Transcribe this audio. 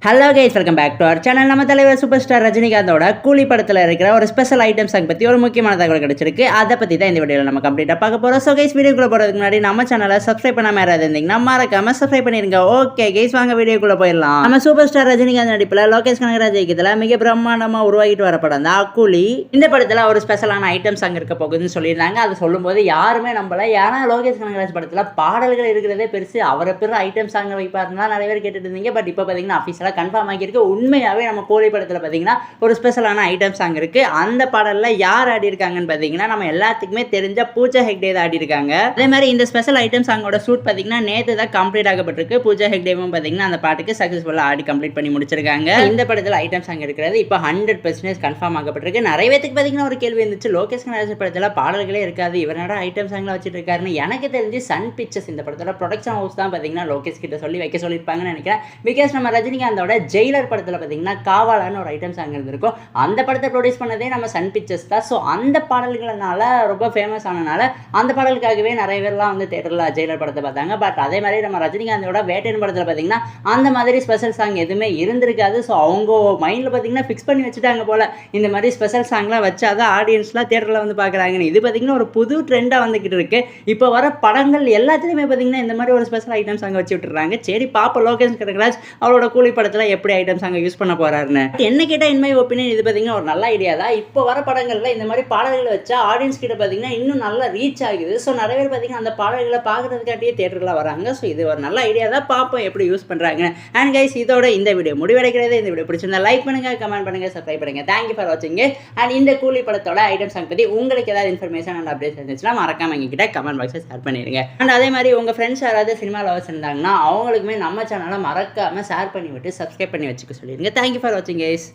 Hello guys, welcome back to our channel. நம்ம தலைவர் super star ரஜினிகாந்தோட கூலி படத்தில் இருக்கிற ஒரு ஸ்பெஷல் ஐட்டம் சாங் பற்றி ஒரு முக்கியமான தகவல் கிடைச்சிருக்கு. அதை பற்றி தான் இந்த வீடியோவில் நம்ம கம்ப்ளீட்டாக பார்க்க போகிறோம். ஸோ கைஸ், வீடியோக்குள்ளே போகிறதுக்கு முன்னாடி நம்ம சேனலை சப்ஸ்கிரைப் பண்ணாமல் யாராவது இருந்தீங்கன்னா மறக்காம சப்ஸ்கிரைப் பண்ணிருங்க. ஓகே கைஸ், வாங்க வீடியோக்குள்ளே போயிடலாம். நம்ம சூப்பர் ஸ்டார் ரஜினிகாந்த் நடிப்பில் லோகேஷ் கனகராஜ் இயக்கத்தில் மிக பிரம்மாண்டமாக உருவாகிட்டு வர படம் தான் கூலி. இந்த படத்தில் ஒரு ஸ்பெஷலான ஐட்டம் சாங் இருக்க போகுதுன்னு சொல்லியிருந்தாங்க. அதை சொல்லும்போது யாருமே நம்பல. ஏன்னா லோகேஷ் கனகராஜ் படத்தில் பாடல்கள் இருக்கிறதே பெருசு, அவரை பேர் ஐட்டம் சாங் வைப்பாருன்னா நிறைய பேர் கேட்டுட்டு இருந்தீங்க. பட் இப்போ பார்த்தீங்கன்னா அஃபீஷியலாக கன்ஃபார்ம் ஆகியிருக்கு. உண்மையாகவே நம்ம கூலி படத்தில் பார்த்தீங்கன்னா ஒரு ஸ்பெஷலான ஐட்டம் சாங் இருக்குது. அந்த பாடலில் யார் ஆடி இருக்காங்கன்னு பார்த்தீங்கன்னா நம்ம எல்லாத்துக்குமே தெரிஞ்ச பூஜா ஹெக்டே தான் ஆடி இருக்காங்க. அதே மாதிரி இந்த ஸ்பெஷல் ஐட்டம் சாங்கோட ஷூட் பார்த்தீங்கன்னா நேற்று தான் கம்ப்ளீட் ஆகப்பட்டிருக்கு. பூஜா ஹெக்டேவும் பார்த்தீங்கன்னா அந்த பாட்டுக்கு சக்ஸஸ்ஃபுல்லாக ஆடி கம்ப்ளீட் பண்ணி முடிச்சிருக்காங்க. இந்த படத்தில் ஐட்டம் சாங் இருக்கிறது இப்போ 100% கன்ஃபார்ம் ஆகப்பட்டிருக்கு. நிறைய பேருக்கு பார்த்தீங்கன்னா ஒரு கேள்வி இருந்துச்சு, லோகேஷ் கனகராஜ் படத்தில் பாடல்களே இருக்காது, இவரோட ஐட்டம் சாங்லாம் வச்சுட்டு இருக்காருன்னு. எனக்கு தெரிஞ்சு சன் பிக்சர்ஸ் இந்த படத்தோட ப்ரொடக்ஷன் ஹவுஸ் தான் பார்த்தீங்கன்னா லோகேஷ் கிட்ட சொல்லி வைக்க சொல்லியிருப்பாங்கன்னு நினைக்கிறேன். பிகாஸ் நம்ம ரஜினிகாந்தோட ஜெயிலர் படத்தில் பார்த்தீங்கன்னா காவாலான்னு ஒரு ஐட்டம் சாங் இருந்திருக்கும். அந்த படத்தை ப்ரொடியூஸ் பண்ணதே நம்ம சன் பிக்சர்ஸ் தான். ஸோ அந்த பாடல்கள்னால ரொம்ப ஃபேமஸ் ஆனனால அந்த பாடலுக்காகவே நிறைய பேர்லாம் வந்து தேட்டரில் ஜெயிலர் படத்தை பார்த்தாங்க. பட் அதே மாதிரி நம்ம ரஜினிகாந்தோட வேட்டையன் படத்தில் பார்த்தீங்கன்னா அந்த மாதிரி ஸ்பெஷல் சாங் எதுவுமே இருந்திருக்காது. ஸோ அவங்க மைண்டில் பார்த்தீங்கன்னா ஃபிக்ஸ் பண்ணி வச்சுட்டாங்க போல், இந்த மாதிரி ஸ்பெஷல் சாங்லாம் வச்சாதான் ஆடியன்ஸ்லாம் தேட்டரில் வந்து பார்க்குறாங்கன்னு. இது பார்த்தீங்கன்னா ஒரு புது ட்ரெண்டாக வந்துக்கிட்டு இருக்கு. இப்போ வர படங்கள் எல்லாத்துலேயுமே பார்த்தீங்கன்னா இந்த மாதிரி ஒரு ஸ்பெஷல் ஐட்டம் சாங் வச்சு விட்டுறாங்க. சரி பாப்போம் லோகேஷ் கனகராஜ் அவரோட கூலி படத்தில் எப்படி ஐட்டம் சாங் யூஸ் பண்ண போறாருன்னு. என்ன கேட்டால் இன் மை ஒப்பீனியன் இது பார்த்தீங்கன்னா ஒரு நல்ல ஐடியா தான். இப்போ வர படங்களில் இந்த மாதிரி பாடல்களை வச்சா ஆடியன்ஸ் கிட்ட பார்த்தீங்கன்னா இன்னும் நல்லா ரீச் ஆகுது. ஸோ நிறைய பேர் பார்த்தீங்கன்னா அந்த பாடல்களை பார்க்கறதுக்காட்டியே தேட்டரில் வராங்க. ஸோ இது ஒரு நல்ல ஐடியா தான். பார்ப்போம் எப்படி யூஸ் பண்ணுறாங்க. அண்ட் கைஸ், இதோட இந்த வீடியோ முடிவடைகிறது. இந்த வீடியோ பிடிச்சிருந்தா லைக் பண்ணுங்க, கமெண்ட் பண்ணுங்க, சப்ஸ்கிரைப் பண்ணுங்க. தேங்க்யூ ஃபார் வாட்சிங். அண்ட் இந்த கூலி படத்தோட ஐட்டம் சாங் பற்றி உங்களுக்கு ஏதாவது இன்ஃபர்மேஷன் அண்ட் அப்டேட்ஸ் இருந்துச்சுன்னா மறக்காம எங்ககிட்ட கமெண்ட் பாக்ஸில் ஷேர் பண்ணிடுங்க. அண்ட் அதே மாதிரி உங்கள் ஃப்ரெண்ட்ஸ் யாராவது சினிமா லவர்ஸ் இருந்தாங்கன்னா அவங்களுக்குமே நம்ம சேனலை மறக்காம ஷேர் பண்ணி விட்டு சப்ஸ்கிரைப் பண்ணி வச்சுக்க சொல்லிடுங்க. தேங்க்யூ ஃபார் வாட்சிங் கைஸ்.